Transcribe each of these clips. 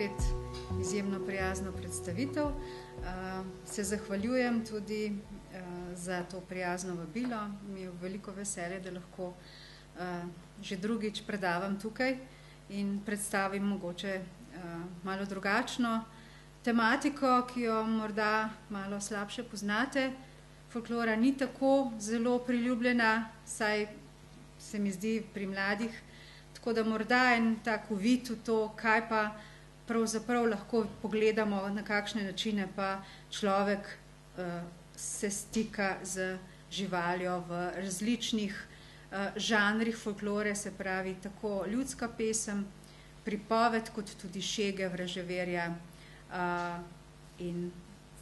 spet izjemno prijazno predstavitev. Se zahvaljujem tudi za to prijazno vabilo. Mi je veliko veselje, da lahko že drugič predavam tukaj in predstavim mogoče malo drugačno tematiko, ki jo morda malo slabše poznate. Folklora ni tako zelo priljubljena, saj se mi zdi pri mladih, tako da morda en tak uvid v to, kaj pa pravzaprav lahko pogledamo, na kakšne načine pa človek se stika z živaljo v različnih žanrih folklore, se pravi tako ljudska pesem, pripoved, kot tudi šege, vraževerja in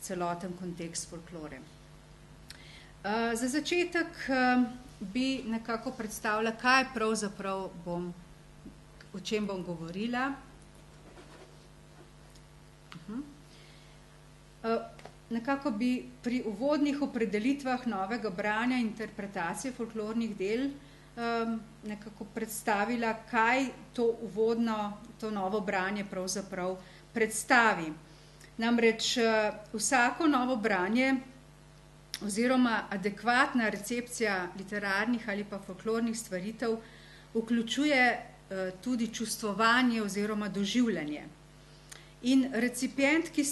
celoten kontekst folklore. Za začetek bi nekako predstavila, kaj pravzaprav o čem bom govorila. Nekako bi pri uvodnih opredelitvah novega branja in interpretacije folklornih del nekako predstavila, kaj to novo branje pravzaprav predstavi. Namreč vsako novo branje oziroma adekvatna recepcija literarnih ali pa folklornih stvaritev vključuje tudi čustvovanje oziroma doživljanje. In recipient, ki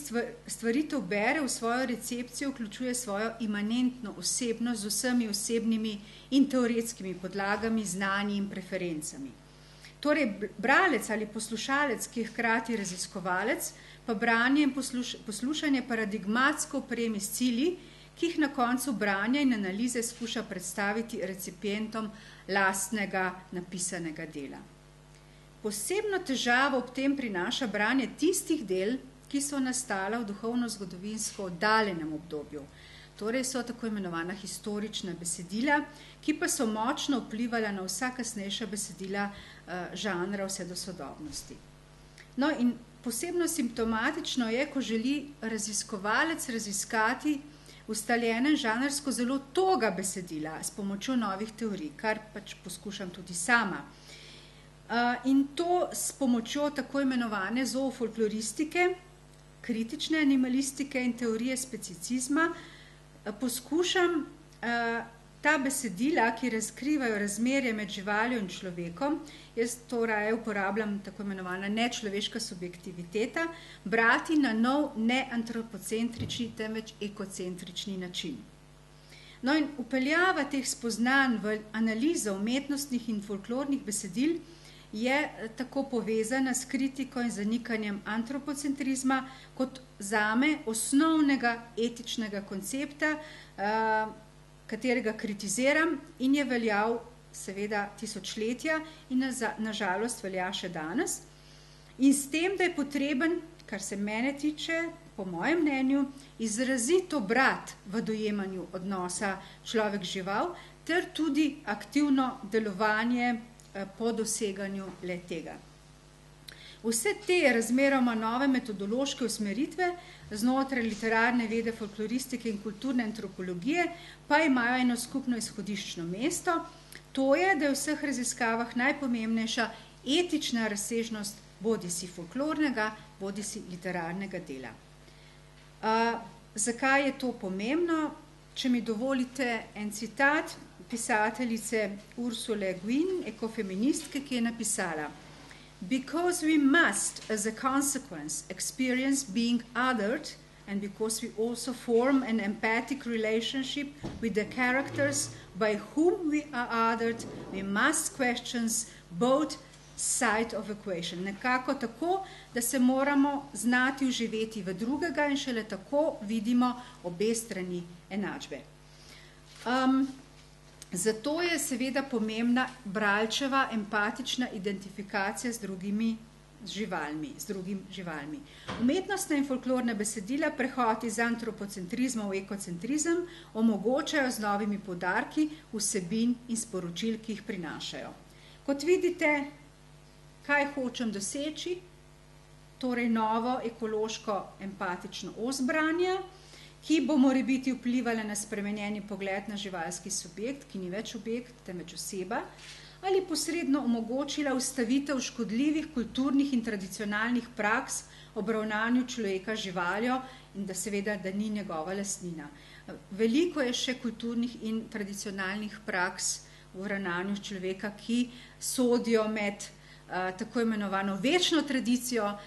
stvaritev bere, v svojo recepcijo vključuje svojo imanentno osebnost z vsemi osebnimi in teoretskimi podlagami, znanji in preferencami. Torej, bralec ali poslušalec, ki je hkrati raziskovalec, pa branje in poslušanje paradigmatsko opremi s cilji, ki jih na koncu branja in analize skuša predstaviti recipientom lastnega napisanega dela. Posebno težavo ob tem prinaša branje tistih del, ki so nastala v duhovno-zgodovinsko oddaljenem obdobju. Torej so tako imenovana historična besedila, ki pa so močno vplivala na vsa kasnejša besedila žanra vse do sodobnosti. No in posebno simptomatično je, ko želi raziskovalec raziskati ustaljenem žanrsko zelo toga besedila s pomočjo novih teorij, kar pač poskušam tudi sama. In to s pomočjo tako imenovane zoofolkloristike, kritične animalistike in teorije specicizma poskušam ta besedila, ki razkrivajo razmerje med živaljo in človekom, jaz to raje uporabljam tako imenovana nečloveška subjektiviteta, brati na nov ne antropocentrični, temveč ekocentrični način. No in vpeljava teh spoznanj v analizo umetnostnih in folklornih besedil je tako povezana s kritiko in zanikanjem antropocentrizma kot zame osnovnega etičnega koncepta, katerega kritiziram in je veljal seveda tisočletja in nažalost velja še danes. In s tem, da je potreben, kar se mene tiče, po mojem mnenju, izrazito brat v dojemanju odnosa človek-žival ter tudi aktivno delovanje po doseganju le tega. Vse te razmeroma nove metodološke usmeritve znotraj literarne vede, folkloristike in kulturne antropologije pa imajo eno skupno izhodiščno mesto, to je, da je v vseh raziskavah najpomembnejša etična razsežnost bodisi folklornega, bodisi literarnega dela. Zakaj je to pomembno? Če mi dovolite en citat pisateljice Ursule Le Guin, ekofeministke, ki je napisala: Because we must, as a consequence, experience being othered, and because we also form an empathic relationship with the characters by whom we are othered, we must question both sides of equation. Nekako tako, da se moramo znati vživeti v drugega in šele tako vidimo obe strani enačbe. Zato je seveda pomembna bralčeva empatična identifikacija z drugimi živalmi. Umetnostne in folklorne besedila prehod iz antropocentrizma v ekocentrizem omogočajo z novimi poudarki vsebin in sporočil, ki jih prinašajo. Kot vidite, kaj hočem doseči, torej novo ekološko empatično os branja, ki bo morebiti vplivala na spremenjeni pogled na živalski subjekt, ki ni več objekt, temveč oseba, ali posredno omogočila ustavitev škodljivih kulturnih in tradicionalnih praks obravnavanju človeka živaljo in da seveda, da ni njegova lastnina. Veliko je še kulturnih in tradicionalnih praks v ravnanju človeka, ki sodijo med tako imenovano večno tradicijo.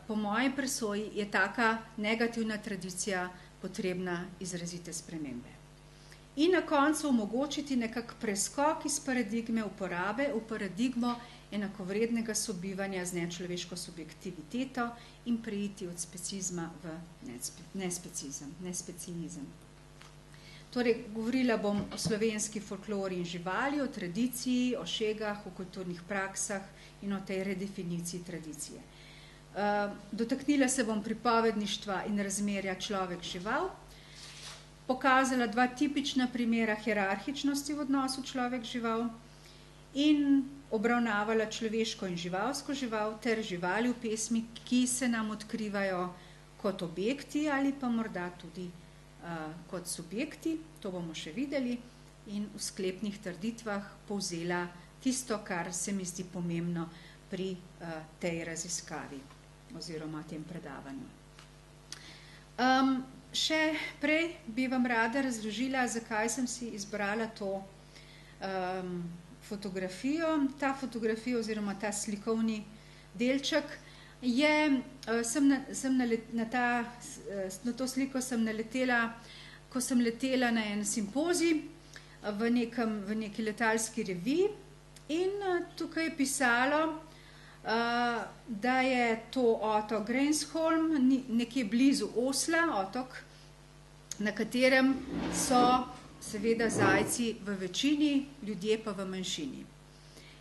Po moji presoji je taka negativna tradicija potrebna izrazite spremembe. In na koncu omogočiti nekak preskok iz paradigme uporabe v paradigmo enakovrednega sobivanja z nečloveško subjektiviteto in preiti od specizma v nespecializem. Torej, govorila bom o slovenski folklori in živali, o tradiciji, o šegah, o kulturnih praksah in o tej redefiniciji tradicije. Dotaknila se bom pripovedništva in razmerja človek-žival, pokazala dva tipična primera hierarhičnosti v odnosu človek-žival in obravnavala človeško in živalsko žival ter živali v pesmi, ki se nam odkrivajo kot objekti ali pa morda tudi kot subjekti, to bomo še videli, in v sklepnih trditvah povzela tisto, kar se mi zdi pomembno pri tej raziskavi oziroma tem predavanju. Še prej bi vam rada razložila, zakaj sem si izbrala to fotografijo. Ta fotografija oziroma ta slikovni delček na to sliko sem naletela, ko sem letela na en simpozij v neki letalski reviji in tukaj je pisalo, da je to otok Greifsholm, nekje blizu Osla, otok, na katerem so seveda zajci v večini, ljudje pa v manjšini.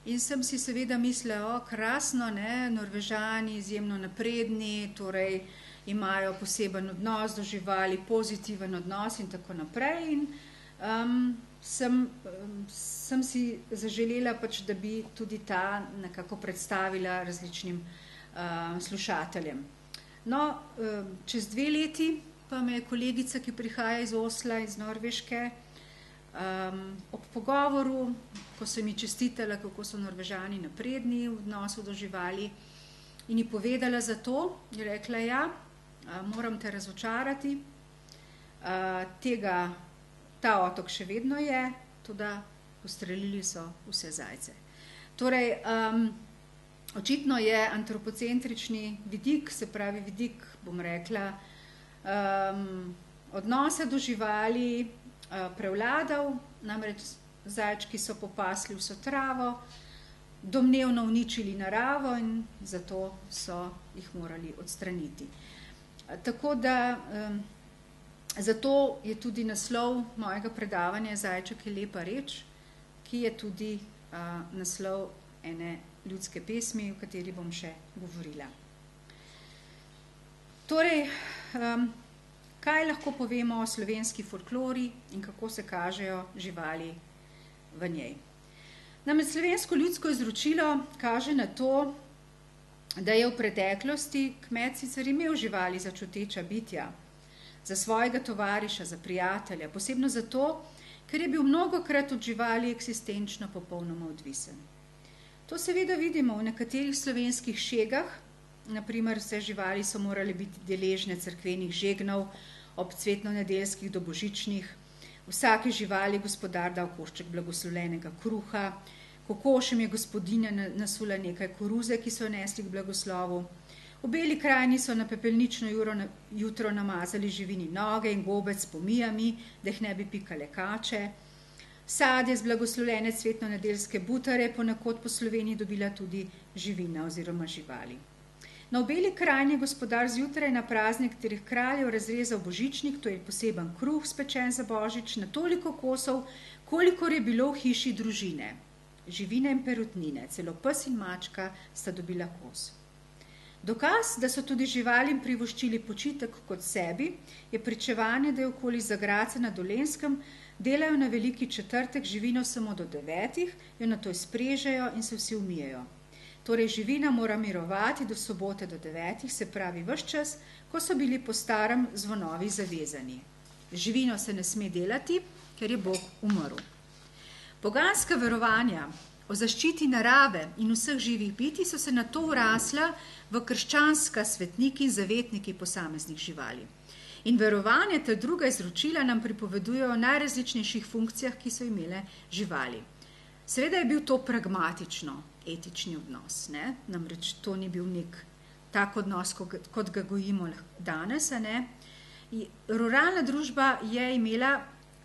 In sem si seveda mislila, krasno, Norvežani, izjemno napredni, torej imajo poseben odnos do živali, pozitiven odnos in tako naprej. In sem si zaželela, da bi tudi ta nekako predstavila različnim slušateljem. No, čez 2 leti pa me je kolegica, ki prihaja iz Osla, iz Norveške, ob pogovoru, ko sem ji čestitala, kako so Norvežani napredni v odnosu do živali, in ji povedala za to, je rekla, ja, moram te razočarati, ta otok še vedno je, tudi ustrelili so vse zajce. Torej, očitno je antropocentrični vidik, se pravi vidik, bom rekla, odnosa do živali prevladal, namreč zajčki so popasli vso travo, domnevno uničili naravo in zato so jih morali odstraniti. Tako da, zato je tudi naslov mojega predavanja Zajček je lepa reč, ki je tudi naslov ene ljudske pesmi, o kateri bom še govorila. Torej, kaj lahko povemo o slovenski folklori in kako se kažejo živali v njej? Namreč slovensko ljudsko izročilo kaže na to, da je v preteklosti kmet sicer imel živali za čuteča bitja, za svojega tovariša, za prijatelja, posebno zato, ker je bil mnogokrat od živali eksistenčno popolnoma odvisen. To seveda vidimo v nekaterih slovenskih šegah, naprimer vse živali so morali biti deležne cerkvenih žegnov ob cvetno-nedeljskih do božičnih, vsake živali gospodar dal košček blagoslovljenega kruha, kokošem je gospodinja nasula nekaj koruze, ki so jo nesli k blagoslovu. V Beli krajini so na pepelnično jutro namazali živini noge in gobec s pomijami, da jih ne bi pikale kače. Sadje z blagoslovljene cvetno-nedeljske butare ponekod po Sloveniji dobila tudi živina oziroma živali. Na v Beli krajini gospodar zjutraj na praznik katerih kraljev razrezal božičnik, to je poseben kruh spečen za božič, na toliko kosov, kolikor je bilo v hiši družine. Živine in perutnine, celo pes in mačka sta dobila kos. Dokaz, da so tudi živalim privoščili počitek kot sebi, je pričevanje, da je okoli Zagradca na Dolenjskem delajo na veliki četrtek živino samo do 9, jo nato izprežejo in se vsi umijejo. Torej, živina mora mirovati do sobote do 9, se pravi ves čas, ko so bili po starem zvonovi zavezani. Živino se ne sme delati, ker je Bog umrl. Poganska verovanja o zaščiti narave in vseh živih bitij so se nato vrasla v krščanska svetniki in zavetniki posameznih živali. In verovanje ter druga izročila nam pripovedujejo o najrazličnejših funkcijah, ki so imele živali. Seveda je bil to pragmatično etični odnos, ne? Namreč to ni bil nek tak odnos, kot ga gojimo danes. Ne? Ruralna družba je imela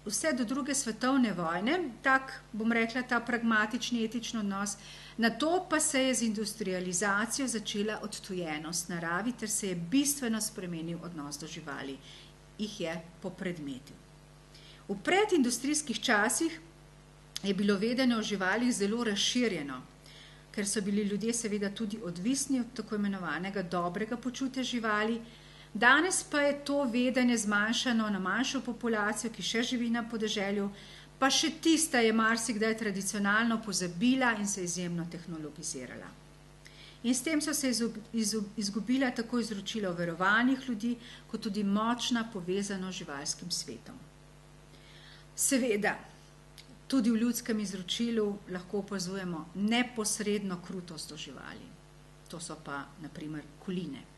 vse do druge svetovne vojne, tak, bom rekla, ta pragmatični etični odnos, nato pa se je z industrializacijo začela odtujenost naravi, ter se je bistveno spremenil odnos do živali, jih je popredmetil. V predindustrijskih časih je bilo vedenje o živalih zelo razširjeno, ker so bili ljudje seveda tudi odvisni od tako imenovanega dobrega počutja živali. Danes pa je to vedenje zmanjšano na manjšo populacijo, ki še živi na podeželju, pa še tista je marsikdaj tradicionalno pozabila in se izjemno tehnologizirala. In s tem so se izgubila tako izročila o verovanjih ljudi, kot tudi močna povezanost z živalskim svetom. Seveda, tudi v ljudskem izročilu lahko opazujemo neposredno krutost do živali. To so pa, na primer, koline.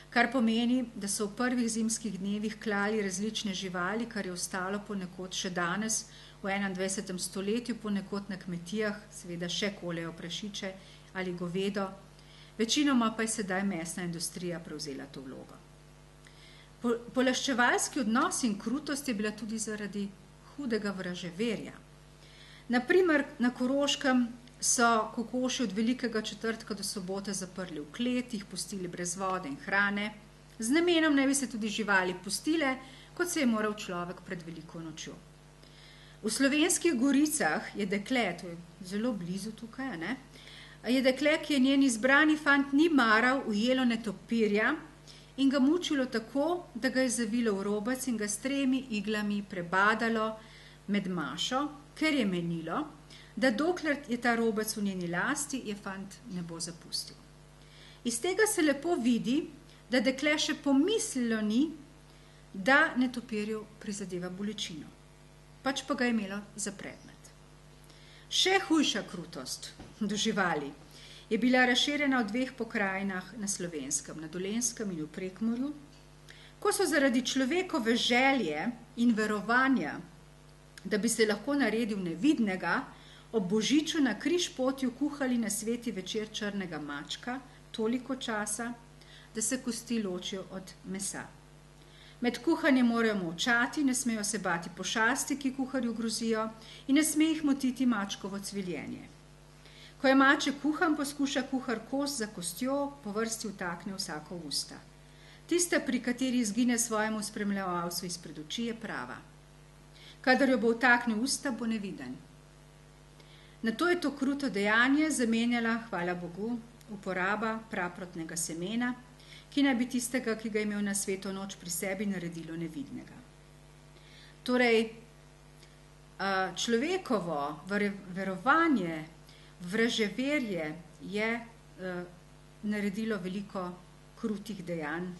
Kar pomeni, da so v prvih zimskih dnevih klali različne živali, kar je ostalo ponekod še danes, v 21. stoletju, ponekod na kmetijah, seveda še koljejo prašiče ali govedo, večinoma pa je sedaj mesna industrija prevzela to vlogo. Polaščevalski odnos in krutost je bila tudi zaradi hudega vraževerja. Na primer, na Koroškem so kokoši od Velikega četrtka do sobote zaprli v klet, jih pustili brez vode in hrane. Z namenom naj bi se tudi živali pustile, kot se je moral človek pred veliko nočjo. V Slovenskih Goricah je dekle, to je zelo blizu tukaj, ne? Je dekle, ki je njen izbrani fant ni maral, ujelo netopirja in ga mučilo tako, da ga je zavilo v robec in ga s 3 iglami prebadalo med mašo, ker je menilo, da dokler je ta robec v njeni lasti, je fant ne bo zapustil. Iz tega se lepo vidi, da dekle še pomislilo ni, da netopirju prizadeva bolečino. Pač pa ga je imelo za predmet. Še hujša krutost do živali je bila razširjena v 2 pokrajinah na Slovenskem, na Dolenjskem in v Prekmurju, ko so zaradi človekove želje in verovanja, da bi se lahko naredil nevidnega, ob božiču na križpotju kuhali na sveti večer črnega mačka toliko časa, da se kosti ločijo od mesa. Med kuhanjem morajo molčati, ne smejo se bati pošasti, ki kuharju grozijo, in ne sme jih motiti mačkovo cviljenje. Ko je maček kuhan, poskuša kuhar kost za kostjo, po vrsti vtakne vsako usta. Tista, pri kateri izgine svojemu spremljevalcu izpred oči, je prava. Kadar jo bo vtaknil usta, bo neviden. Nato je to kruto dejanje zamenjala, hvala Bogu, uporaba praprotnega semena, ki naj bi tistega, ki ga je imel na sveto noč pri sebi, naredilo nevidnega. Torej, človekovo verovanje, vraževerje je naredilo veliko krutih dejanj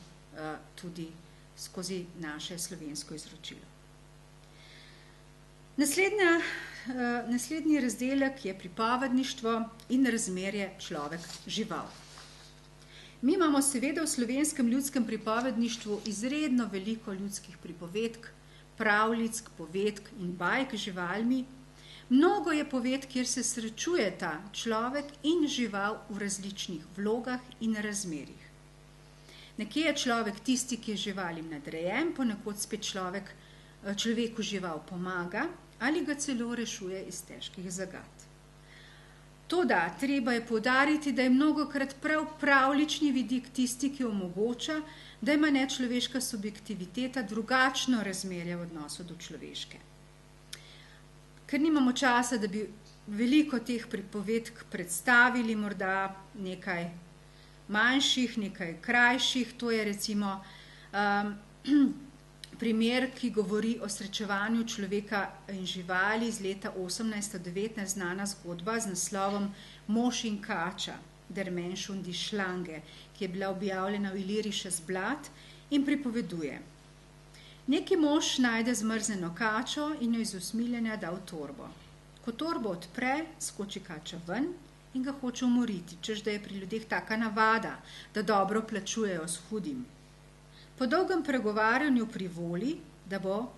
tudi skozi naše slovensko izročilo. Naslednji razdelek je pripovedništvo in razmerje človek-žival. Mi imamo seveda v slovenskem ljudskem pripovedništvu izredno veliko ljudskih pripovedk, pravljic, povedk in bajk z živalmi. Mnogo je povedk, kjer se srečujeta človek in žival v različnih vlogah in razmerjih. Nekje je človek tisti, ki je živalim nadrejen, ponekod spet človeku žival pomaga ali ga celo rešuje iz težkih zagad. Toda, treba je poudariti, da je mnogokrat prav pravljični vidik tisti, ki omogoča, da ima nečloveška subjektiviteta drugačno razmerje v odnosu do človeške. Ker nimamo časa, da bi veliko teh pripovedk predstavili, morda nekaj manjših, nekaj krajših, to je recimo primer, ki govori o srečevanju človeka in živali iz leta 1819, znana zgodba z naslovom Mož in kača, der Mensch und die Schlange, ki je bila objavljena v Illyrisches Blatt in pripoveduje. Neki mož najde zmrznjeno kačo in jo iz usmiljenja da v torbo. Ko Ko torbo odpre, skoči kača ven in ga hoče umoriti, češ da je pri ljudeh taka navada, da dobro plačujejo s hudim. Po dolgem pregovarjanju privoli, da bo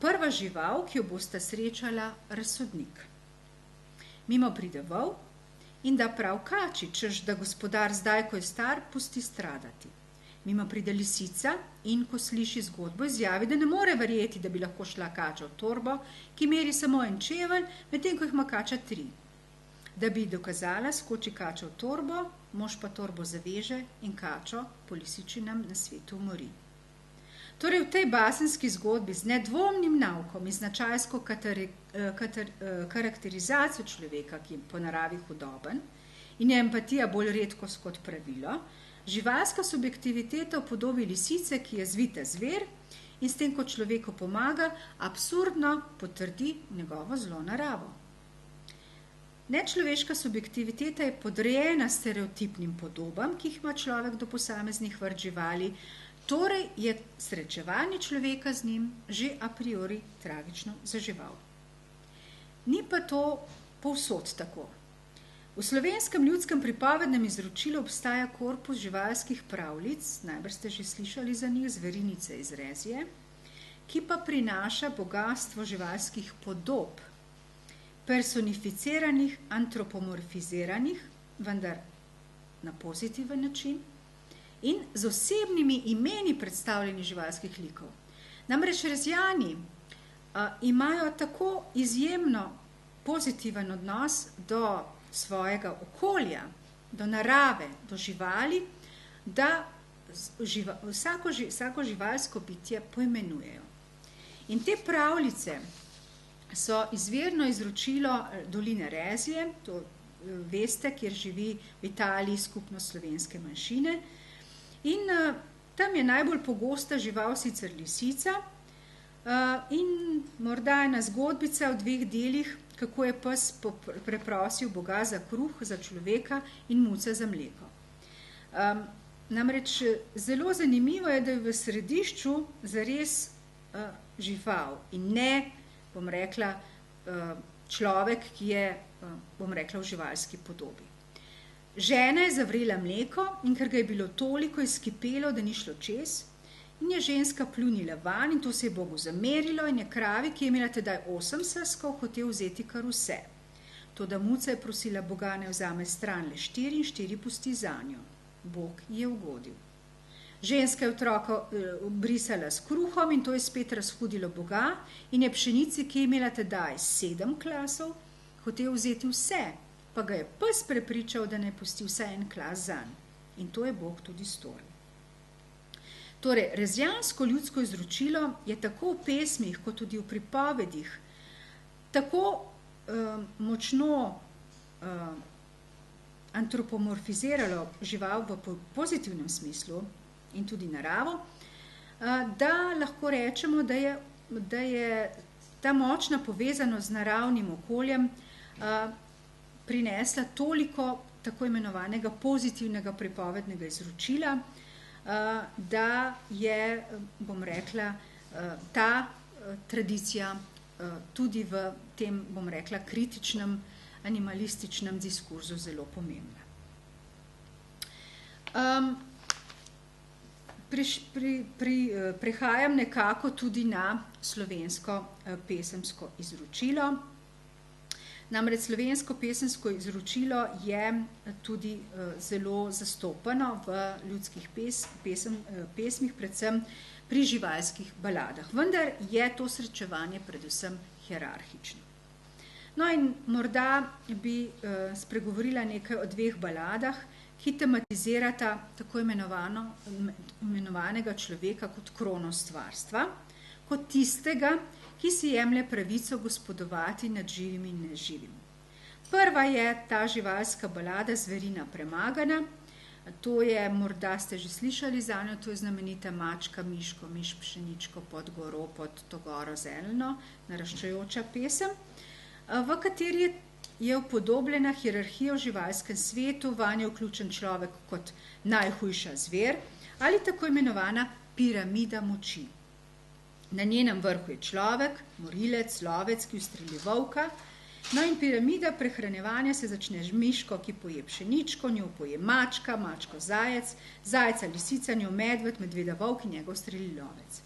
prva žival, ki jo bosta srečala, razsodnik. Mimo pride vol in da prav kači, češ da gospodar zdaj, ko je star, pusti stradati. Mimo pride lisica in ko sliši zgodbo, izjavi, da ne more verjeti, da bi lahko šla kača v torbo, ki meri samo en čevelj, medtem ko jih ima kača 3. Da bi dokazala, skoči kača v torbo, mož pa torbo zaveže in kačo po lisičinem nasvetu umori. Torej v tej basenski zgodbi z nedvomnim naukom in značajsko karakterizacijo človeka, ki je po naravi hudoben in je empatija bolj redkost kot pravilo, živalska subjektiviteta v podobi lisice, ki je zvita zver in s tem, ko človeku pomaga, absurdno potrdi njegovo zlo naravo. Nečloveška subjektiviteta je podrejena stereotipnim podobam, ki jih ima človek do posameznih vrst živali, torej je srečevanje človeka z njim že a priori tragično za žival. Ni pa to povsod tako. V slovenskem ljudskem pripovednem izročilu obstaja korpus živalskih pravljic, najbrž ste že slišali za njih, Zverinice iz Rezije, ki pa prinaša bogastvo živalskih podob, personificiranih, antropomorfiziranih, vendar na pozitiven način, in z osebnimi imeni predstavljenih živalskih likov. Namreč Rezijani imajo tako izjemno pozitiven odnos do svojega okolja, do narave, do živali, da vsako živalsko bitje poimenujejo. In te pravljice so izvirno izročilo doline Rezije, to veste, kjer živi v Italiji skupnost slovenske manjšine, in tam je najbolj pogosta žival sicer lisica in morda ena zgodbica v 2 delih, kako je pes preprosil Boga za kruh, za človeka in muca za mleko. Namreč zelo zanimivo je, da je v središču zares žival in ne, bom rekla, človek, ki je, bom rekla, v živalski podobi. Žena je zavrela mleko in ker ga je bilo toliko izkipelo, da ni šlo čez, in je ženska pljunila van in to se je Bogu zamerilo in je kravi, ki je imela tedaj 8 srskov, hotel vzeti kar vse. Toda muca je prosila Boga, ne vzame stran le 4 in 4 pusti zanjo. Bog ji je ugodil. Ženska je otroka brisala s kruhom in to je spet razhudilo Boga in je pšenici, ki je imela tedaj 7 klasov, hotel vzeti vse, pa ga je pes prepričal, da ne pusti vsaj en klas zanj. In to je Bog tudi storil. Torej, rezijansko ljudsko izročilo je tako v pesmih, kot tudi v pripovedih, tako močno antropomorfiziralo žival v pozitivnem smislu in tudi naravo, da lahko rečemo, da je ta močna povezanost z naravnim okoljem prinesla toliko tako imenovanega pozitivnega pripovednega izročila, da je, bom rekla, ta tradicija tudi v tem, bom rekla, kritičnem, animalističnem diskurzu zelo pomembna. Prehajam nekako tudi na slovensko pesemsko izročilo. Namreč slovensko pesemsko izročilo je tudi zelo zastopano v ljudskih pesmih, predvsem pri živalskih baladah. Vendar je to srečevanje predvsem hierarhično. No in morda bi spregovorila nekaj o 2 baladah, ki tematizirata tako imenovanega človeka kot krono stvarstva, kot tistega, ki si jemlje pravico gospodovati nad živim in neživim. Prva je ta živalska balada Zverina premagana. To je, morda ste že slišali zanjo, to je znamenita Mačka, Miško, Miš, Pšeničko, pod goro, pod to goro zeleno, naraščajoča pesem, v kateri je upodobljena hierarhija v živalskem svetu, vanjo vključen človek kot najhujša zver ali tako imenovana piramida moči. Na njenem vrhu je človek, morilec, lovec, ki ustreli volka No in piramida prehranevanja se začne z miško, ki poje pšeničko, njo poje mačka, mačko zajec, zajca lisica, njo medved, medveda volk in njegov strelilovec.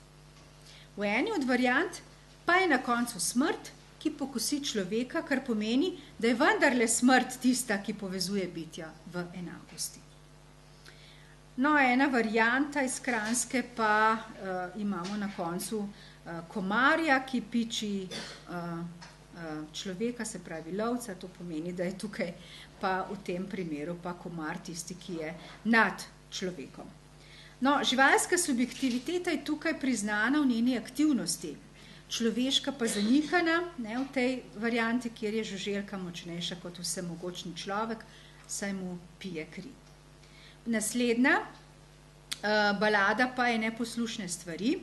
V eni od variant pa je na koncu smrt, ki pokosi človeka, kar pomeni, da je vendarle smrt tista, ki povezuje bitja v enakosti. No, ena varianta iz Kranjske pa imamo na koncu komarja, ki piči človeka, se pravi lovca, to pomeni, da je tukaj pa v tem primeru pa komar tisti, ki je nad človekom. No, živalska subjektiviteta je tukaj priznana v njeni aktivnosti, človeška pa zanikana, ne, v tej varianti, kjer je žuželka močnejša kot vsemogočni človek, saj mu pije kri. Naslednja balada pa je Neposlušne stvari,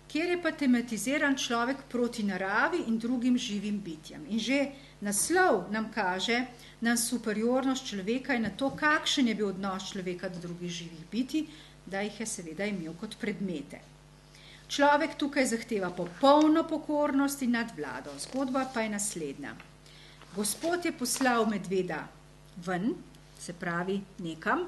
kjer je pa tematiziran človek proti naravi in drugim živim bitjem. In že naslov nam kaže na superiornost človeka in na to, kakšen je bil odnos človeka do drugih živih bitij, da jih je seveda imel kot predmete. Človek tukaj zahteva popolno pokornost in nadvlado. Zgodba pa je naslednja. Gospod je poslal medveda ven, se pravi nekam,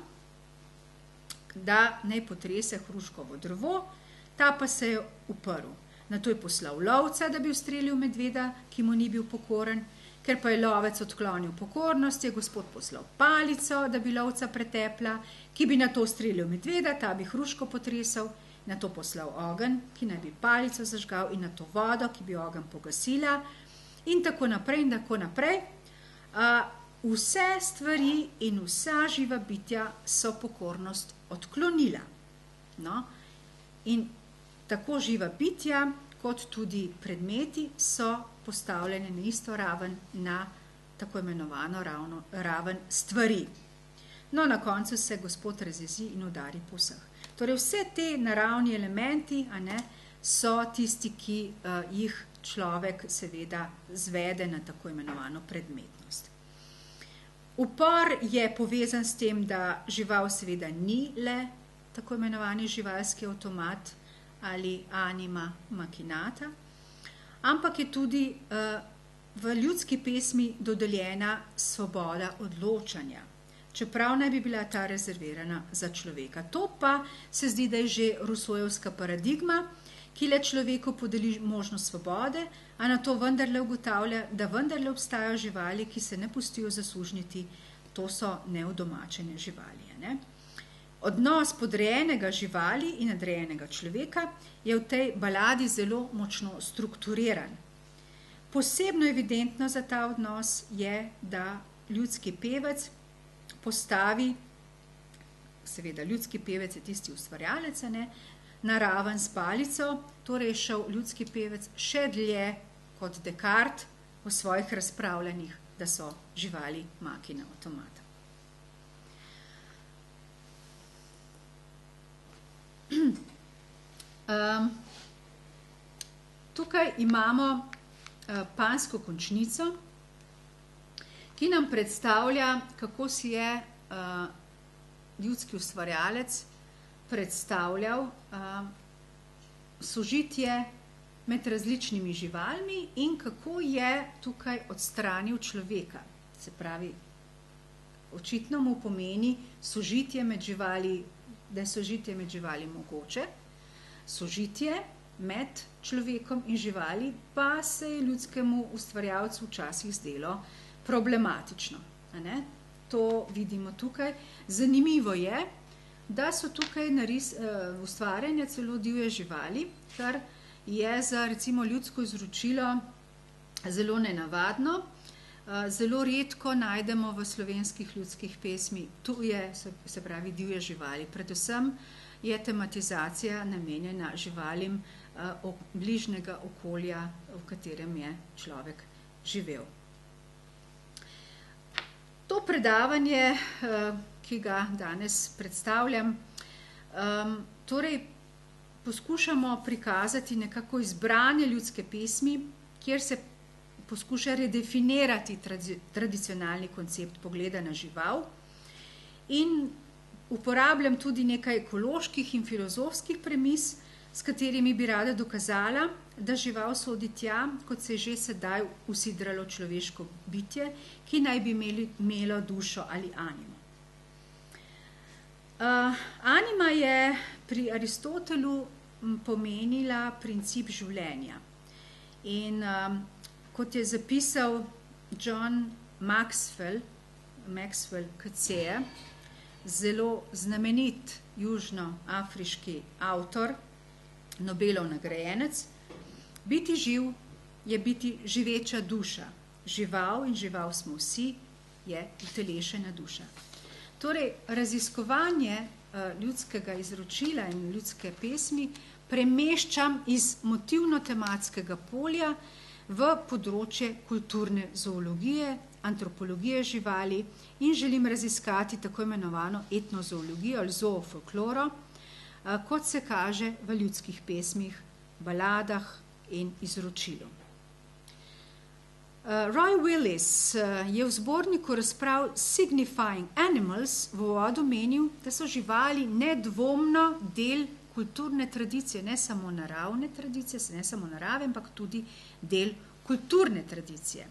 da naj potrese hruškovo drevo, ta pa se je uprl. Nato je poslal lovca, da bi ustrelil medveda, ki mu ni bil pokoren. Ker pa je lovec odklonil pokornost, je gospod poslal palico, da bi lovca pretepla, ki bi nato ustrelil medveda, ta bi hruško potresal, nato poslal ogenj, ki naj bi palico zažgal, in nato vodo, ki bi ogenj pogasila, in tako naprej in tako naprej. Vse stvari in vsa živa bitja so pokornost odklonila. No? In tako živa bitja, kot tudi predmeti so postavljene na isto raven, na tako imenovano raven stvari. No, na koncu se gospod razjezi in udari po vseh. Torej, vse te naravni elementi, so tisti, ki jih človek seveda zvede na tako imenovano predmetnost. Upor je povezan s tem, da žival seveda ni le tako imenovani živalski avtomat ali anima machinata, ampak je tudi v ljudski pesmi dodeljena svoboda odločanja, čeprav naj bi bila ta rezervirana za človeka. To pa se zdi, da je že Rousseauovska paradigma, ki le človeku podeli možnost svobode, a na to vendarle ugotavlja, da vendarle obstajajo živali, ki se ne pustijo zasužnjiti, to so neudomačene živali. Ne? Odnos podrejenega živali in nadrejenega človeka je v tej baladi zelo močno strukturiran. Posebno evidentno za ta odnos je, da ljudski pevec postavi, seveda ljudski pevec je tisti ustvarjalec, na raven s palico, torej je šel ljudski pevec še dlje kot Descartes v svojih razpravljanjih, da so živali makina avtomata. Tukaj imamo Pansko končnico, ki nam predstavlja, kako si je ljudski ustvarjalec predstavljal sožitje med različnimi živalmi in kako je tukaj odstranil človeka. Se pravi, očitno mu pomeni sožitje med živali, da je sožitje med živali mogoče, sožitje med človekom in živali pa se je ljudskemu ustvarjalcu včasih zdelo problematično. To vidimo tukaj. Zanimivo je, da so tukaj ustvarjanja celo divje živali, kar je za recimo ljudsko izročilo zelo nenavadno. Zelo redko najdemo v slovenskih ljudskih pesmi tuje, se pravi divje živali. Predvsem je tematizacija namenjena živalim bližnjega okolja, v katerem je človek živel. To predavanje, ki ga danes predstavljam, torej poskušamo prikazati nekako izbranje ljudske pesmi, kjer se poskuša redefinirati tradicionalni koncept pogleda na žival in uporabljam tudi nekaj ekoloških in filozofskih premis, s katerimi bi rada dokazala, da žival sodi tja, kot se je že sedaj usidralo človeško bitje, ki naj bi imelo dušo ali animo. Anima je pri Aristotelu pomenila princip življenja. In kot je zapisal John Maxwell KC, zelo znamenit južnoafriški avtor, Nobelov nagrajenec, biti živ je biti živeča duša. Žival in žival smo vsi, je utelešena duša. Torej, raziskovanje ljudskega izročila in ljudske pesmi premeščam iz motivno-tematskega polja v področje kulturne zoologije, antropologije živali in želim raziskati tako imenovano etnozoologijo ali zoofolkloro, kot se kaže v ljudskih pesmih, baladah in izročilu. Roy Willis je v zborniku razprav Signifying Animals v uvodu menil, da so živali nedvomno del kulturne tradicije, ne samo naravne tradicije, ne samo narave, ampak tudi del kulturne tradicije.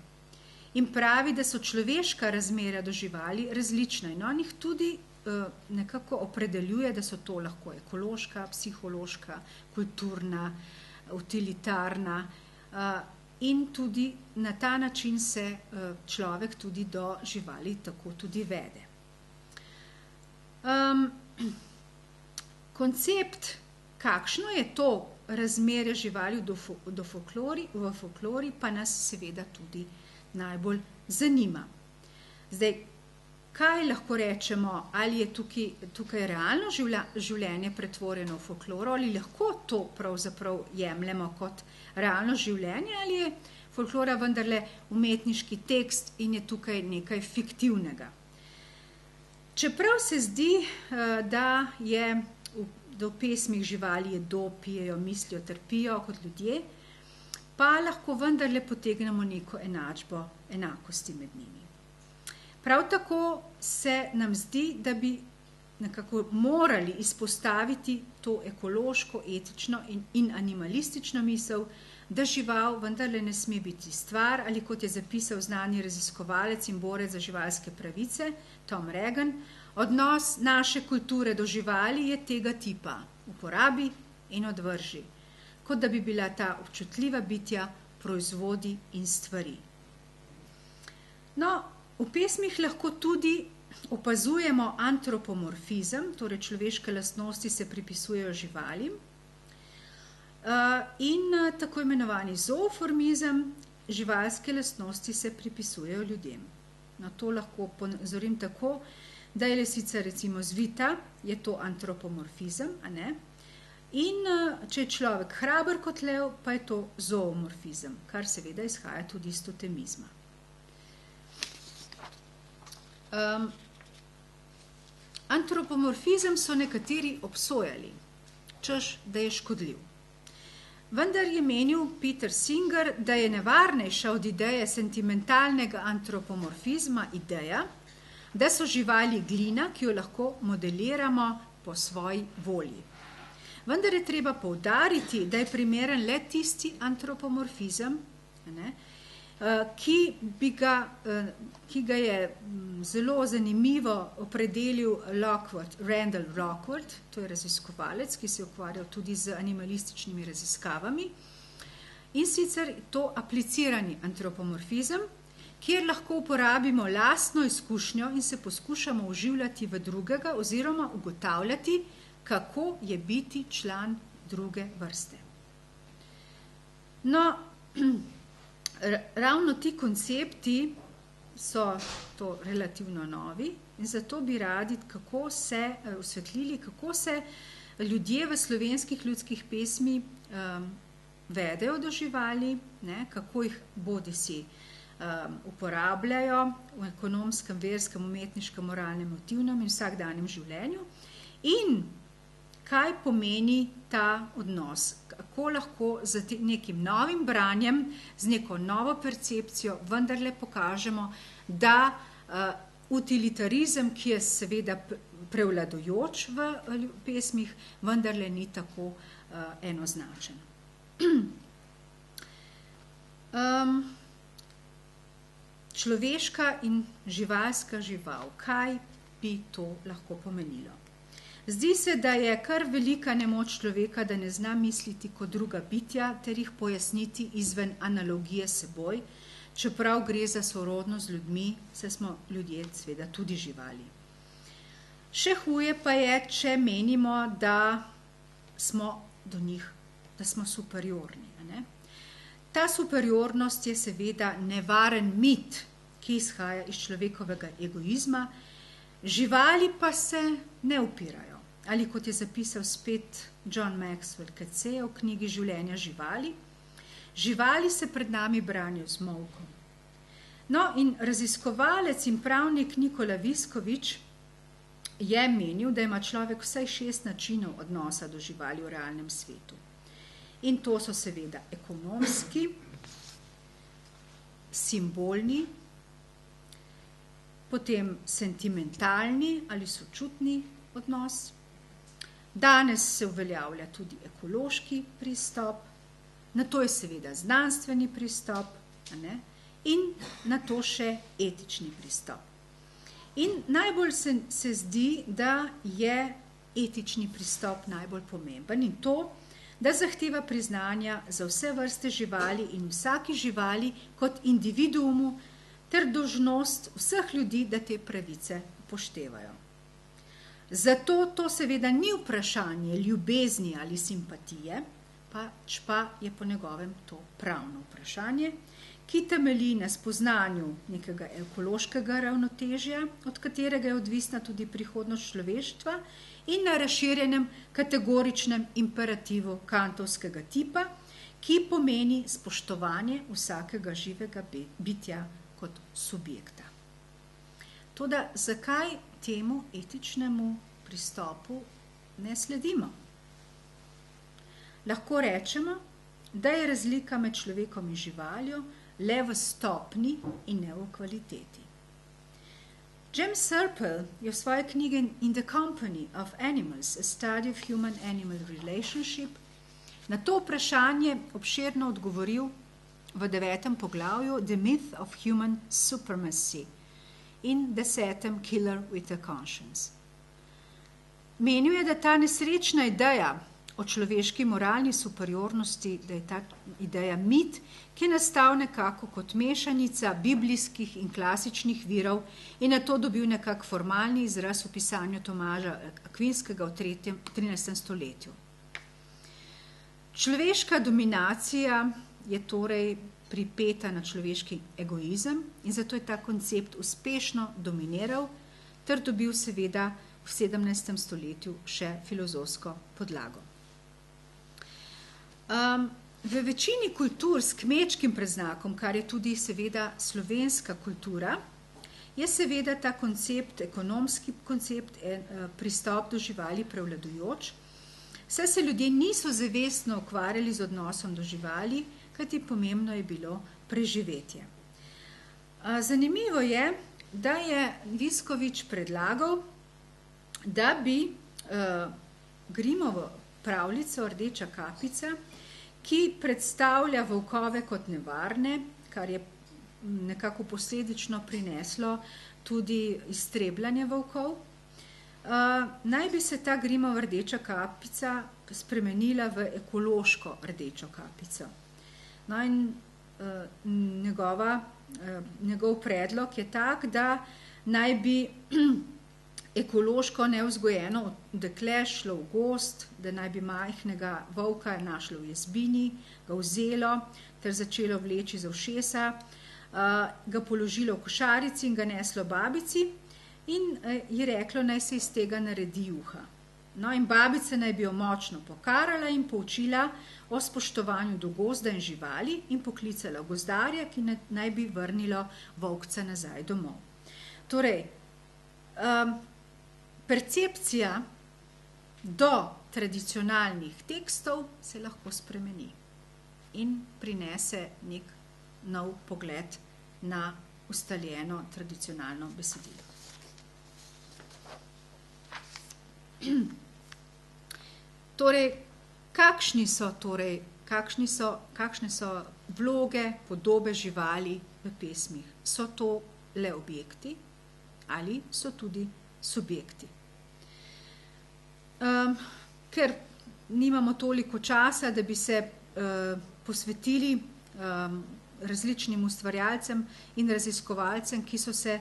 In pravi, da so človeška razmerja do živali različna in on jih tudi nekako opredeljuje, da so to lahko ekološka, psihološka, kulturna, utilitarna in tudi na ta način se človek tudi do živali tako tudi vede. Koncept, kakšno je to razmerje živali v folklori, pa nas seveda tudi najbolj zanima. Zdaj, kaj lahko rečemo, ali je tukaj realno življenje pretvorjeno v folkloro, ali lahko to pravzaprav jemljemo kot realno življenje, ali je folklora vendarle umetniški tekst in je tukaj nekaj fiktivnega. Čeprav se zdi, da v pesmih živali jedo, pijejo, mislijo, trpijo kot ljudje, pa lahko vendarle potegnemo neko enačbo enakosti med njimi. Prav tako se nam zdi, da bi nekako morali izpostaviti to ekološko, etično in animalistično misel, da žival vendarle ne sme biti stvar, ali kot je zapisal znani raziskovalec in borec za živalske pravice Tom Regan, odnos naše kulture do živali je tega tipa: uporabi in odvrži, kot da bi bila ta občutljiva bitja proizvodi in stvari. No, v pesmih lahko tudi opazujemo antropomorfizem, torej človeške lastnosti se pripisujejo živalim, in tako imenovani zooformizem, živalske lastnosti se pripisujejo ljudem. Na to lahko ponazorim tako, da je lisica recimo zvita, je to antropomorfizem, a ne? In če je človek hraber kot lev, pa je to zoomorfizem, kar seveda izhaja tudi iz totemizma. Antropomorfizem so nekateri obsojali, češ, da je škodljiv. Vendar je menil Peter Singer, da je nevarnejša od ideje sentimentalnega antropomorfizma ideja, da so živali glina, ki jo lahko modeliramo po svoji volji. Vendar je treba poudariti, da je primeren le tisti antropomorfizem, ki ga je zelo zanimivo opredelil Randall Lockwood, to je raziskovalec, ki se je ukvarjal tudi z animalističnimi raziskavami, in sicer to aplicirani antropomorfizem, kjer lahko uporabimo lastno izkušnjo in se poskušamo vživljati v drugega oziroma ugotavljati, kako je biti član druge vrste. No, ravno ti koncepti so to relativno novi in zato bi radi osvetlili, kako se ljudje v slovenskih ljudskih pesmi vedejo do živali, kako jih bodisi uporabljajo v ekonomskem, verskem, umetniškem, moralnem, motivnem in vsakdanjem življenju in kaj pomeni ta odnos, kako lahko z nekim novim branjem, z neko novo percepcijo vendarle pokažemo, da utilitarizem, ki je seveda prevladujoč v pesmih, vendarle ni tako enoznačen. Človeška in živalska žival, kaj bi to lahko pomenilo? Zdi se, da je kar velika nemoč človeka, da ne zna misliti kot druga bitja, ter jih pojasniti izven analogije s seboj, čeprav gre za sorodnost z ljudmi, saj smo ljudje seveda tudi živali. Še huje pa je, če menimo, da smo do njih, da smo superiorni. Ne? Ta superiornost je seveda nevaren mit, ki izhaja iz človekovega egoizma, živali pa se ne upirajo. Ali kot je zapisal spet John Maxwell Coetzee v knjigi Življenja živali, živali se pred nami branijo z molkom. No in raziskovalec in pravnik Nikola Viskovič je menil, da ima človek vsaj 6 načinov odnosa do živali v realnem svetu. In to so seveda ekonomski, simbolni, potem sentimentalni ali sočutni odnos. Danes se uveljavlja tudi ekološki pristop, na to je seveda znanstveni pristop, in na to še etični pristop. In najbolj se zdi, da je etični pristop najbolj pomemben in to, da zahteva priznanja za vse vrste živali in vsaki živali kot individuumu ter dolžnost vseh ljudi, da te pravice upoštevajo. Zato to seveda ni vprašanje ljubezni ali simpatije, pač pa je po njegovem to pravno vprašanje, ki temelji na spoznanju nekega ekološkega ravnotežja, od katerega je odvisna tudi prihodnost človeštva, in na razširjenem kategoričnem imperativu kantovskega tipa, ki pomeni spoštovanje vsakega živega bitja kot subjekta. Toda zakaj temu etičnemu pristopu ne sledimo? Lahko rečemo, da je razlika med človekom in živaljo le v stopni in ne v kvaliteti. James Serpell je v svoji knjigi In the Company of Animals, A Study of Human-Animal Relationship, na to vprašanje obširno odgovoril v 9. poglavju The Myth of Human Supremacy in 10. Killer with a Conscience. Menil je, da ta nesrečna ideja o človeški moralni superiornosti, da je ta ideja mit, ki je nastal nekako kot mešanica biblijskih in klasičnih virov in na to dobil nekak formalni izraz v pisanju Tomaža Akvinskega v 13. stoletju. Človeška dominacija je torej pripeta na človeški egoizem in zato je ta koncept uspešno dominiral ter dobil seveda v 17. stoletju še filozofsko podlago. V večini kultur s kmečkim predznakom, kar je tudi seveda slovenska kultura, je seveda ta koncept, ekonomski koncept, pristop do živali prevladujoč, saj se ljudje niso zavestno ukvarjali z odnosom do živali, kajti pomembno je bilo preživetje. Zanimivo je, da je Viskovič predlagal, da bi Grimovo pravljico Rdeča kapica, ki predstavlja volkove kot nevarne, kar je nekako posledično prineslo tudi iztrebljanje volkov, naj bi se ta Grimova Rdeča kapica spremenila v ekološko rdečo kapico. No in njegov predlog je tak, da naj bi ekološko nevzgojeno dekle šlo v gozd, da naj bi majhnega volka našlo v jezbini, ga vzelo ter začelo vleči za ušesa, ga položilo v košarici in ga neslo babici in je reklo, naj se iz tega naredi juha. No in babica naj bi jo močno pokarala in poučila o spoštovanju do gozda in živali in poklicala gozdarja, ki naj bi vrnilo volkca nazaj domov. Torej, percepcija do tradicionalnih tekstov se lahko spremeni in prinese nek nov pogled na ustaljeno tradicionalno besedilo. Torej, kakšne so vloge, podobe živali v pesmih? So to le objekti ali so tudi subjekti? Ker nimamo toliko časa, da bi se posvetili različnim ustvarjalcem in raziskovalcem, ki so se,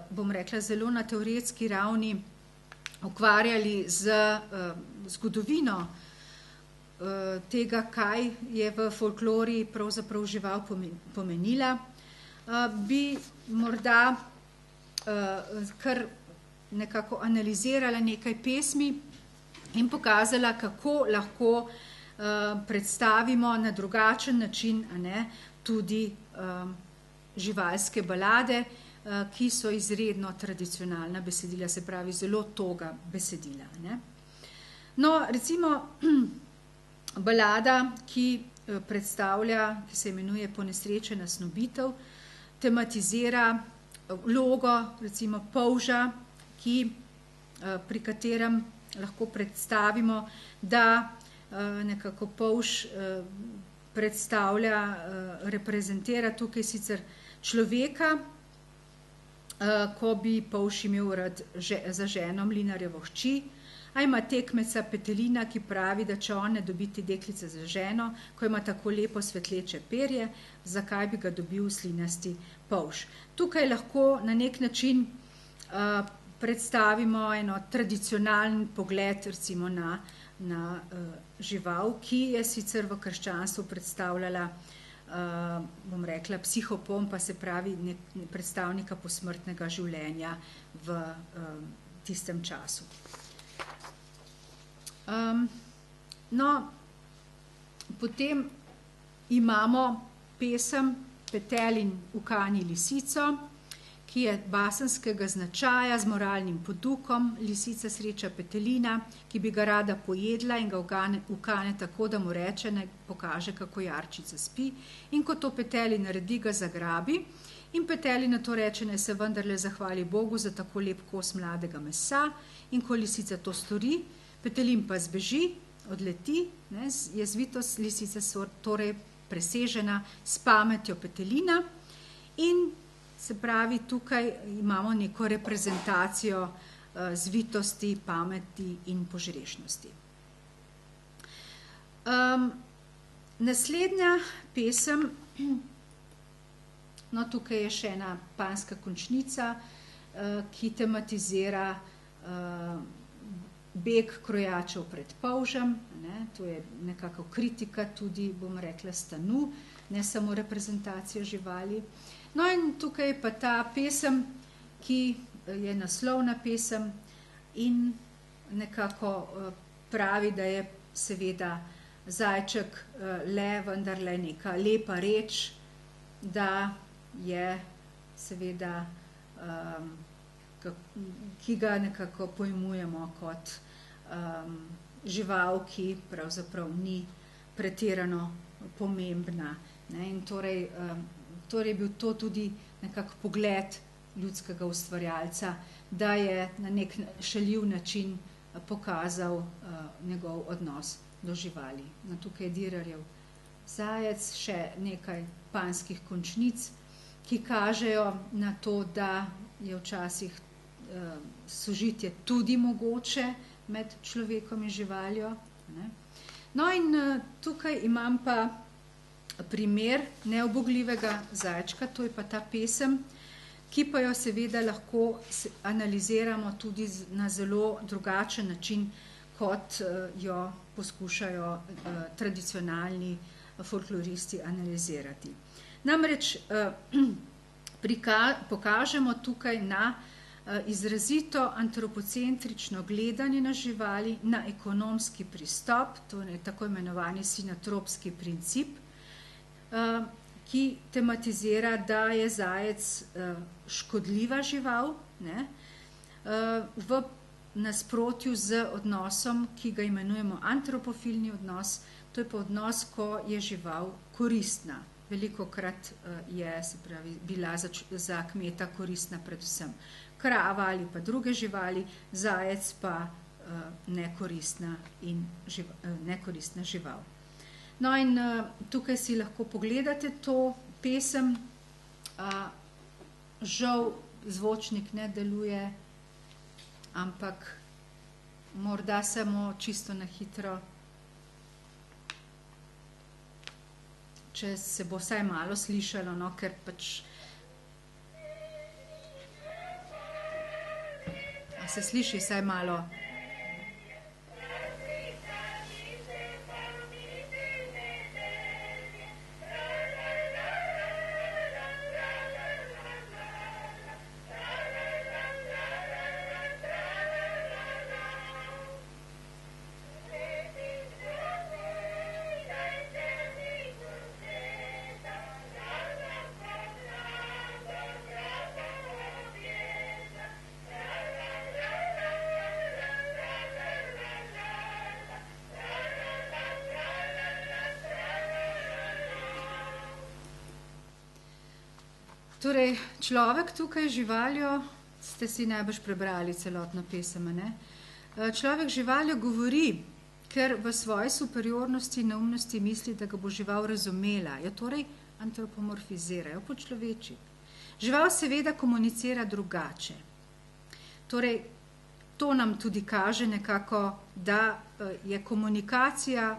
bom rekla, zelo na teoretski ravni ukvarjali z zgodovino tega, kaj je v folklori pravzaprav žival pomenila, bi morda kar nekako analizirala nekaj pesmi in pokazala, kako lahko predstavimo na drugačen način, tudi živalske balade, ki so izredno tradicionalna besedila, se pravi zelo toga besedila. No, recimo balada, ki predstavlja, ki se imenuje Ponesrečena snubitev, tematizira vlogo, recimo polža, pri katerem lahko predstavimo, da nekako polž predstavlja, reprezentira tukaj sicer človeka, ko bi polž imel rad za ženo mlinarjevo hči, a ima tekmeca Petelina, ki pravi, da če on ne dobi te deklice za ženo, ko ima tako lepo svetleče perje, zakaj bi ga dobil slinasti polž. Tukaj lahko na nek način predstavimo eno tradicionalen pogled recimo na žival, ki je sicer v krščanstvu predstavljala, bom rekla, psihopompa, se pravi predstavnika posmrtnega življenja v tistem času. No, potem imamo pesem Petelin ukani lisico, ki je basenskega značaja z moralnim podukom. Lisica sreča Petelina, ki bi ga rada pojedla in ga ukane tako, da mu reče, naj pokaže, kako jarčica spi, in ko to Petelin naredi, ga zagrabi in Petelin na to reče, naj se vendarle zahvali Bogu za tako lep kos mladega mesa, in ko lisica to stori, Petelin pa zbeži, odleti, jezvitost lisice torej presežena s pametjo Petelina, in se pravi, tukaj imamo neko reprezentacijo zvitosti, pameti in požrešnosti. Naslednja pesem, no, tukaj je še ena panjska končnica, ki tematizira beg krojačev pred polžem, to je nekako kritika tudi, bom rekla, stanu, ne samo reprezentacija živali. No, in tukaj pa ta pesem, ki je naslovna pesem in nekako pravi, da je seveda zajček vendarle neka lepa reč, da je seveda, ki ga nekako pojmujemo kot žival, ki pravzaprav ni pretirano pomembna. In torej je bil to tudi nekako pogled ljudskega ustvarjalca, da je na nek šaljiv način pokazal njegov odnos do živali. No, tukaj je Dirarjev zajec, še nekaj panjskih končnic, ki kažejo na to, da je včasih sožitje tudi mogoče med človekom in živaljo. No, in tukaj imam pa primer neubogljivega zajčka, to je pa ta pesem, ki pa jo seveda lahko analiziramo tudi na zelo drugačen način, kot jo poskušajo tradicionalni folkloristi analizirati. Namreč pokažemo tukaj na izrazito antropocentrično gledanje na živali, na ekonomski pristop, to je tako imenovani sinantropski princip, ki tematizira, da je zajec škodljiva žival, v nasprotju z odnosom, ki ga imenujemo antropofilni odnos, to je pa odnos, ko je žival koristna. Velikokrat je, se pravi, bila za kmeta koristna predvsem krava ali pa druge živali, zajec pa nekoristna žival. No in tukaj si lahko pogledate to pesem, žal zvočnik ne deluje, ampak morda samo čisto na hitro, če se bo vsaj malo slišalo, no, ker pač se sliši vsaj malo. Torej, človek tukaj živaljo, ste si najbrž prebrali celotno pesem, ne? Človek živaljo govori, ker v svoji superiornosti in neumnosti misli, da ga bo žival razumela, jo torej antropomorfizira, jo počloveči. Žival seveda komunicira drugače. Torej, to nam tudi kaže nekako, da je komunikacija,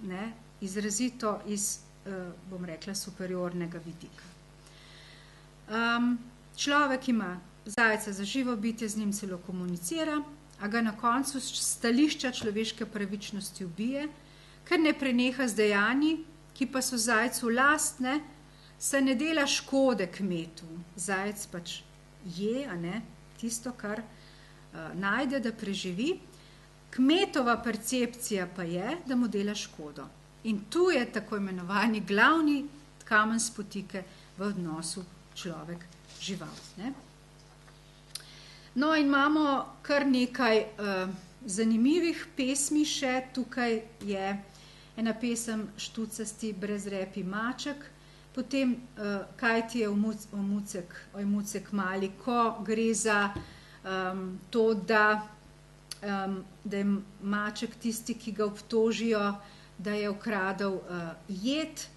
ne, izrazito iz, bom rekla, superiornega vidika. Človek ima zajca za živo bitje, z njim celo komunicira, a ga na koncu stališča človeške pravičnosti ubije, ker ne preneha z dejanji, ki pa so zajcu lastne, saj ne dela škode kmetu. Zajec pač je, a ne, tisto, kar najde, da preživi. Kmetova percepcija pa je, da mu dela škodo. In tu je tako imenovani glavni kamen spotike v odnosu človek-žival. Ne? No in imamo kar nekaj zanimivih pesmi še. Tukaj je ena pesem Štucasti brezrepi maček, potem Kaj ti je ojmucek mali, ko gre za to, da je maček tisti, ki ga obtožijo, da je ukradel jed.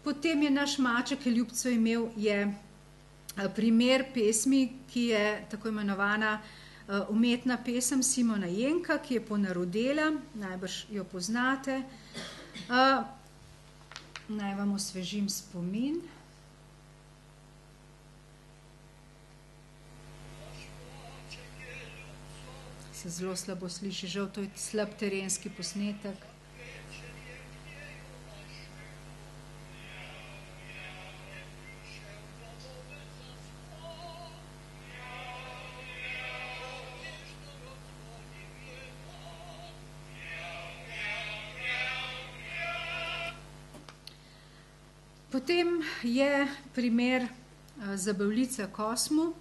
Potem je naš maček, ki ljubco imel, je primer pesmi, ki je tako imenovana umetna pesem Simona Jenka, ki je ponarodela, najbrž jo poznate. Naj vam osvežim spomin. Se zelo slabo sliši, žal to je slab terenski posnetek. Potem je primer Zabavljica Kosmu.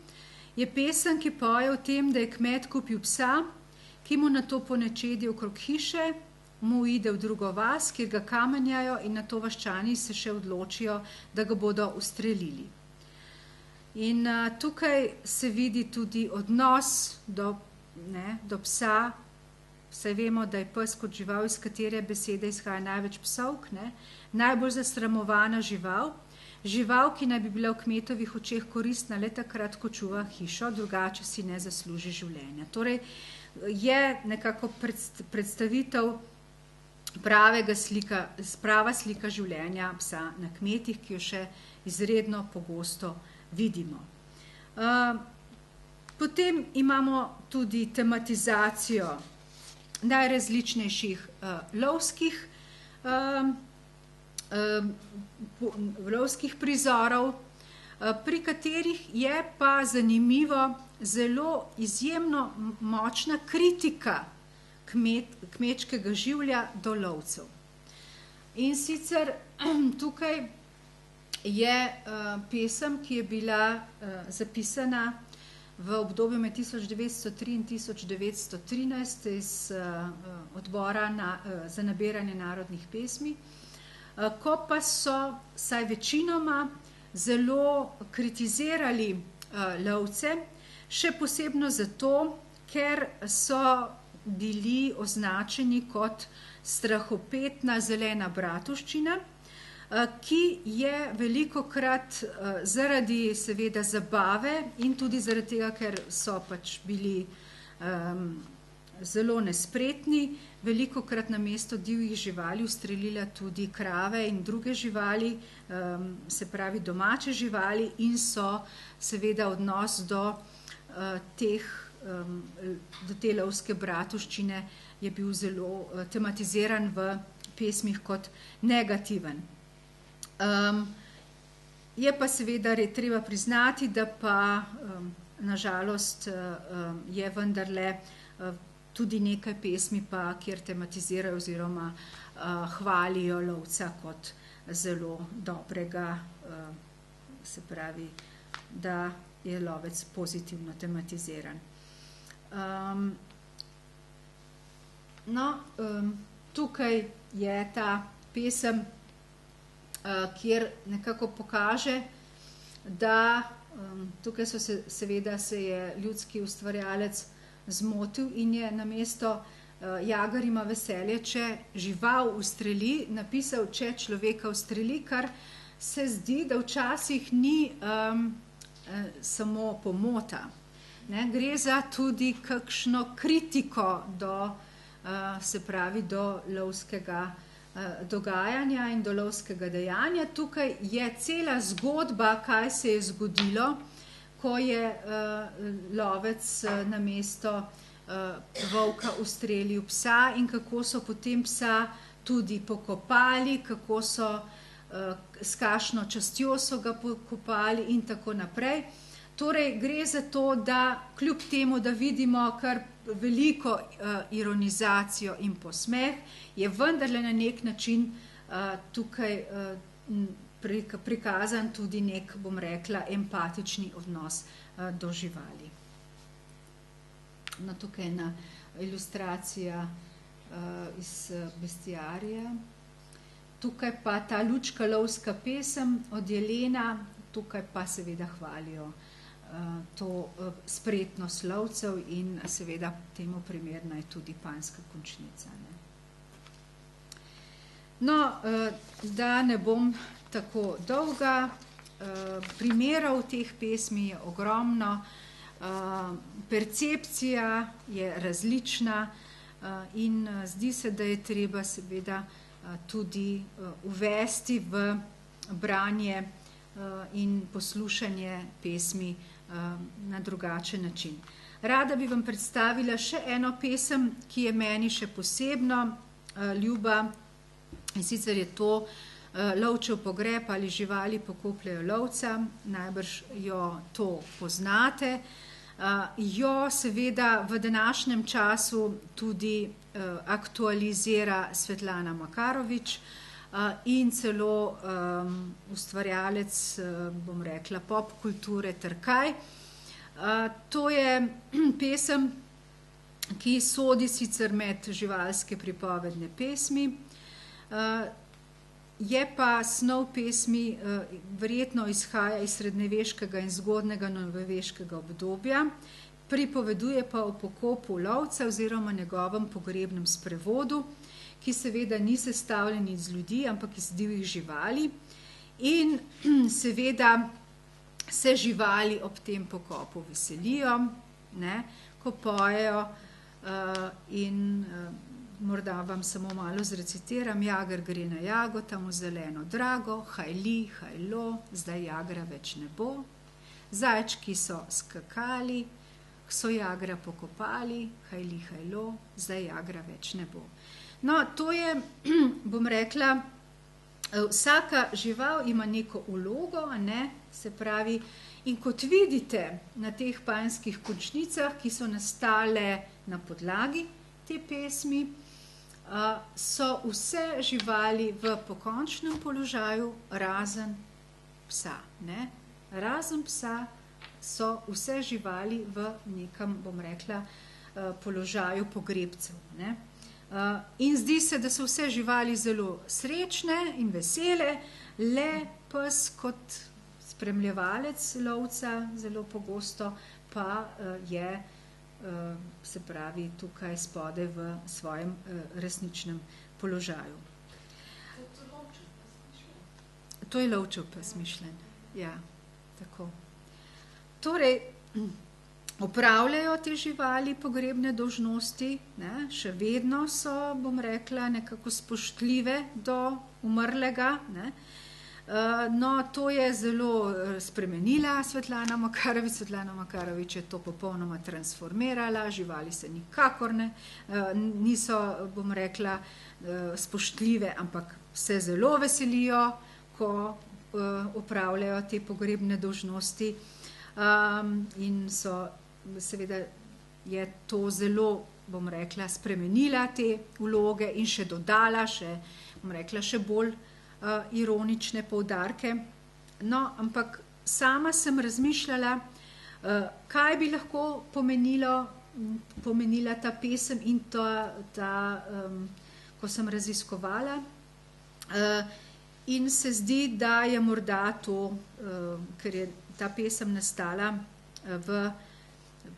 Je pesem, ki poje o tem, da je kmet kupil psa, ki mu nato po nečedi okrog hiše, mu ide v drugo vas, kjer ga kamenjajo in nato vaščani se še odločijo, da ga bodo ustrelili. In tukaj se vidi tudi odnos do psa. Saj vemo, da je pes kot žival, iz katere besede izhaja največ psovk, ne? Najbolj zasramovana žival, žival, ki naj bi bila v kmetovih očeh koristna le takrat, ko čuva hišo, drugače si ne zasluži življenja. Torej, je nekako predstavitev prava slika življenja psa na kmetih, ki jo še izredno pogosto vidimo. Potem imamo tudi tematizacijo najrazličnejših lovskih prizorov, pri katerih je pa zanimivo zelo izjemno močna kritika kmečkega življa do lovcev. In sicer tukaj je pesem, ki je bila zapisana v obdobju med 1903 in 1913 iz odbora za nabiranje narodnih pesmi, ko pa so saj večinoma zelo kritizirali lovce, še posebno zato, ker so bili označeni kot strahopetna zelena bratovščina, ki je velikokrat zaradi seveda zabave in tudi zaradi tega, ker so pač bili zelo nespretni, velikokrat namesto divjih živali ustrelila tudi krave in druge živali, se pravi domače živali, in so seveda odnos do te lovske bratovščine je bil zelo tematiziran v pesmih kot negativen. Je pa seveda treba priznati, da pa nažalost je vendarle tudi nekaj pesmi pa, kjer tematizirajo oziroma hvalijo lovca kot zelo dobrega, se pravi, da je lovec pozitivno tematiziran. Tukaj je ta pesem, kjer nekako pokaže, da tukaj seveda se je ljudski ustvarjalec zmotil in je namesto jagar ima veselje, če žival ustreli, napisal, če človeka ustreli, kar se zdi, da včasih ni samo pomota. Gre za tudi kakšno kritiko do, se pravi, do lovskega dogajanja in do lovskega dejanja. Tukaj je cela zgodba, kaj se je zgodilo, ko je lovec namesto volka ustrelil psa in kako so potem psa tudi pokopali, kako so, s kakšno častjo so ga pokopali in tako naprej. Torej gre za to, da kljub temu, da vidimo kar veliko ironizacijo in posmeh, je vendarle na nek način tukaj prikazan tudi nek, bom rekla, empatični odnos do živali. Tukaj je ena ilustracija iz bestiarija. Tukaj pa ta Lučka lovska pesem od Jelena, tukaj pa seveda hvalijo to spretnost lovcev in seveda temu primerna je tudi Panjska končnica. Da ne bom tako dolga, primerov teh pesmi je ogromno, percepcija je različna in zdi se, da je treba seveda tudi uvesti v branje in poslušanje pesmi na drugačen način. Rada bi vam predstavila še eno pesem, ki je meni še posebno ljuba, in sicer je to Lovčev pogreb ali živali pokopljejo lovca, najbrž jo to poznate. Jo seveda v današnjem času tudi aktualizira Svetlana Makarovič in celo ustvarjalec, bom rekla, pop kulture Trkaj. To je pesem, ki sodi sicer med živalske pripovedne pesmi, je pa snov pesmi verjetno izhaja iz srednjeveškega in zgodnjega novoveškega obdobja, pripoveduje pa o pokopu lovca oziroma njegovem pogrebnem sprevodu, ki seveda ni sestavljen iz ljudi, ampak iz divjih živali. In seveda se živali ob tem pokopu veselijo, ko pojejo in morda vam samo malo zrecitiram: jager gre na jago, tam v zeleno drago, hajli, hajlo, zdaj jagra več ne bo. Zajčki so skakali, so jagra pokopali, hajli, hajlo, zdaj jagra več ne bo. To je, bom rekla, vsaka žival ima neko vlogo, se pravi, in kot vidite na teh panjskih končnicah, ki so nastale na podlagi te pesmi, so vse živali v pokončnem položaju, razen psa. Razen psa so vse živali v nekem, bom rekla, položaju pogrebcev. In zdi se, da so vse živali zelo srečne in vesele, le pes kot spremljevalec lovca zelo pogosto pa je se pravi tukaj spodaj v svojem resničnem položaju. To je lovčev pes mišljen. Ja, tako. Torej, opravljajo te živali pogrebne dolžnosti, ne, še vedno so, bom rekla, nekako spoštljive do umrlega, ne. No, to je zelo spremenila Svetlana Makarovič. Svetlana Makarovič je to popolnoma transformirala, živali se nikakor niso, bom rekla, spoštljive, ampak se zelo veselijo, ko opravljajo te pogrebne dolžnosti, in so, seveda je to zelo, bom rekla, spremenila te vloge in še dodala, bom rekla, še bolj ironične poudarke. No, ampak sama sem razmišljala, kaj bi lahko pomenila ta pesem in ko sem raziskovala. In se zdi, da je morda to, ker je ta pesem nastala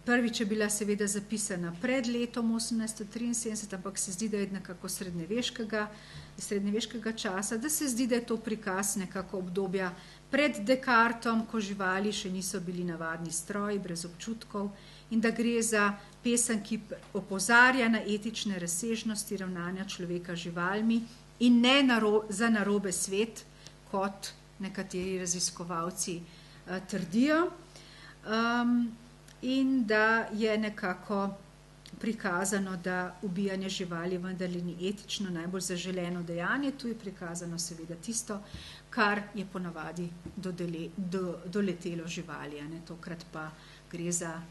prvič je bila seveda zapisana pred letom 1873, ampak se zdi, da je nekako srednjeveškega časa, da se zdi, da je to prikaz nekako obdobja pred Descartesom, ko živali še niso bili navadni stroji, brez občutkov, in da gre za pesem, ki opozarja na etične razsežnosti ravnanja človeka z živalmi in ne za narobe svet, kot nekateri raziskovalci trdijo. In da je nekako prikazano, da ubijanje živali vendarle ni etično najbolj zaželeno dejanje. Tu je prikazano seveda tisto, kar je ponavadi doletelo živali, ne? Tokrat pa gre za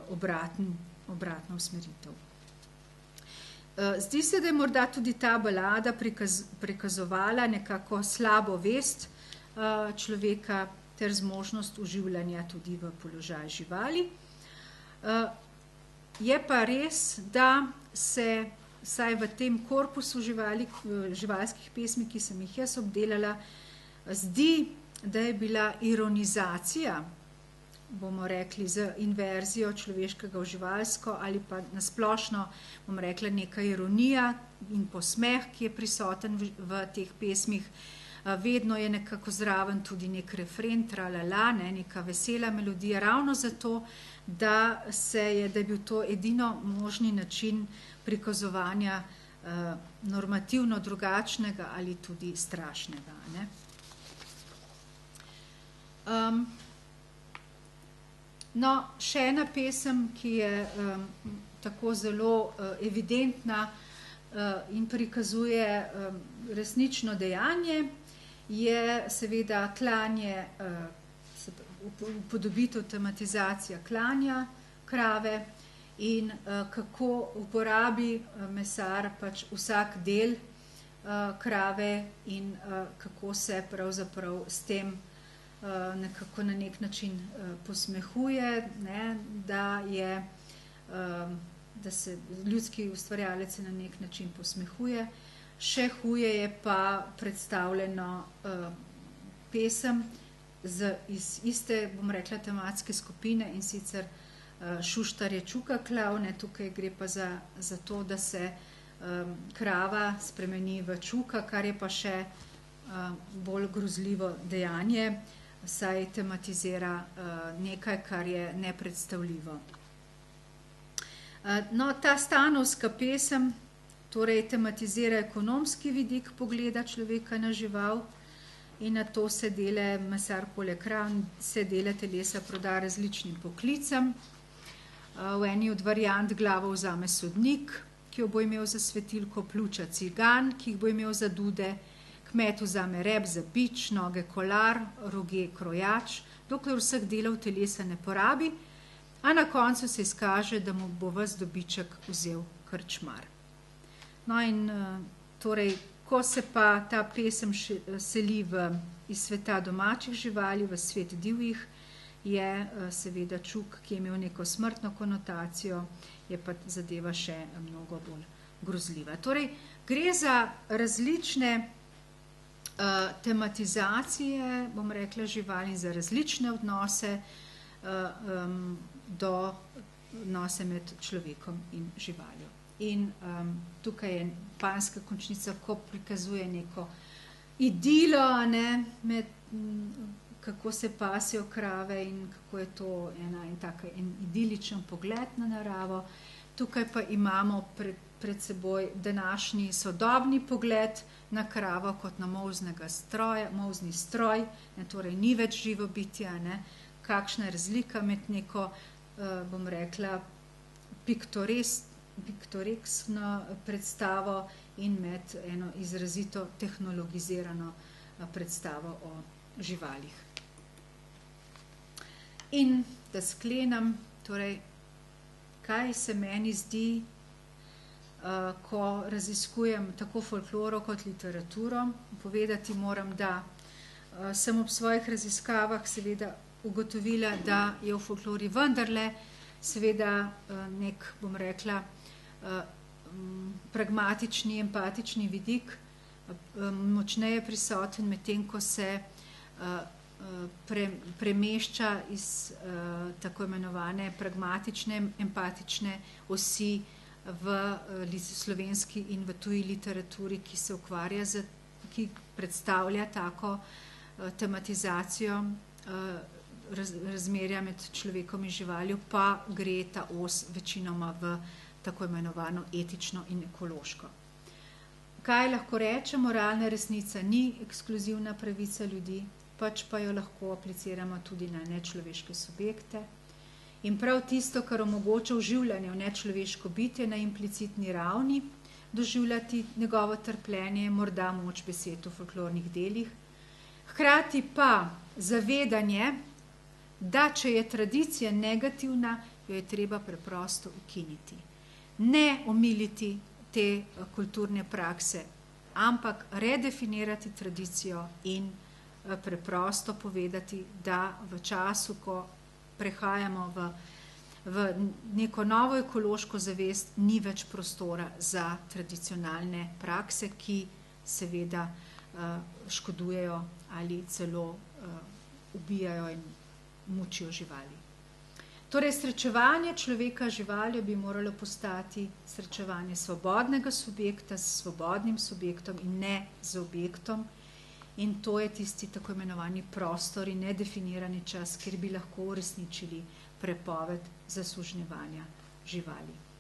obratno usmeritev. Zdi se, da je morda tudi ta balada prikazovala nekako slabo vest človeka ter zmožnost uživljanja tudi v položaj živali. Je pa res, da se vsaj v tem korpusu živalskih pesmi, ki sem jih jaz obdelala, zdi, da je bila ironizacija, bomo rekli, z inverzijo človeškega v živalsko ali pa nasplošno, bom rekla, neka ironija in posmeh, ki je prisoten v teh pesmih. Vedno je nekako zraven tudi nek refren, tralala, neka vesela melodija, ravno zato, da je bil to edino možni način prikazovanja normativno drugačnega ali tudi strašnega. Ne? No, še ena pesem, ki je tako zelo evidentna in prikazuje resnično dejanje, je seveda klanje, upodobitev, tematizacija klanja krave in kako uporabi mesar pač vsak del krave in kako se pravzaprav s tem nekako na nek način posmehuje, ne, da se ljudski ustvarjalec na nek način posmehuje. Še huje je pa predstavljeno pesem iz iste, bom rekla, tematske skupine, in sicer Šuštar je čukaklav, ne, tukaj gre pa za to, da se krava spremeni v čuka, kar je pa še bolj grozljivo dejanje, saj tematizira nekaj, kar je nepredstavljivo. No, ta stanovska pesem torej tematizira ekonomski vidik pogleda človeka na žival in na to se dele mesar poleg ran, se dele telesa proda različnim poklicem. V eni od variant glavo vzame sodnik, ki jo bo imel za svetilko, pljuča cigan, ki jih bo imel za dude, kmet vzame rep za bič, noge kolar, roge krojač, dokler vseh delov telesa ne porabi, a na koncu se izkaže, da mu bo ves dobiček vzel krčmar. No in torej, ko se pa ta pesem seli iz sveta domačih živali v svet divjih, je seveda čuk, ki je imel neko smrtno konotacijo, je pa zadeva še mnogo bolj grozljiva. Torej, gre za različne tematizacije, bom rekla, živali, za različne odnose do odnose med človekom in živaljo. In tukaj je Panska končnica, ko prikazuje neko idilo, ne, med, kako se pasijo krave in kako je to en idiličen pogled na naravo. Tukaj pa imamo pred seboj današnji sodobni pogled na kravo kot na molzni stroj, ne, torej ni več živo bitje, ne, kakšna je razlika med neko, bom rekla, piktoreksno predstavo in med eno izrazito tehnologizirano predstavo o živalih. In da sklenem, torej, kaj se meni zdi, ko raziskujem tako folkloro kot literaturo. Povedati moram, da sem ob svojih raziskavah seveda ugotovila, da je v folklori vendarle seveda nek, bom rekla, pragmatični, empatični vidik močneje prisoten, medtem ko se premešča iz tako imenovane pragmatične, empatične osi v slovenski in v tuji literaturi, ki se ukvarja ki predstavlja tako tematizacijo razmerja med človekom in živaljo, pa gre ta os večinoma v tako imenovano etično in ekološko. Kaj lahko rečem? Moralna resnica ni ekskluzivna pravica ljudi, pač pa jo lahko apliciramo tudi na nečloveške subjekte. In prav tisto, kar omogoča vživljanje v nečloveško bitje na implicitni ravni, doživljati njegovo trpljenje, morda moč besed v folklornih delih. Hkrati pa zavedanje, da če je tradicija negativna, jo je treba preprosto ukiniti. Ne omiliti te kulturne prakse, ampak redefinirati tradicijo in preprosto povedati, da v času, ko prehajamo v neko novo ekološko zavest, ni več prostora za tradicionalne prakse, ki seveda škodujejo ali celo ubijajo in mučijo živali. Torej, srečevanje človeka z živaljo bi moralo postati srečevanje svobodnega subjekta s svobodnim subjektom in ne z objektom. In to je tisti tako imenovani prostor in nedefinirani čas, kjer bi lahko uresničili prepoved zasužnjevanja živali.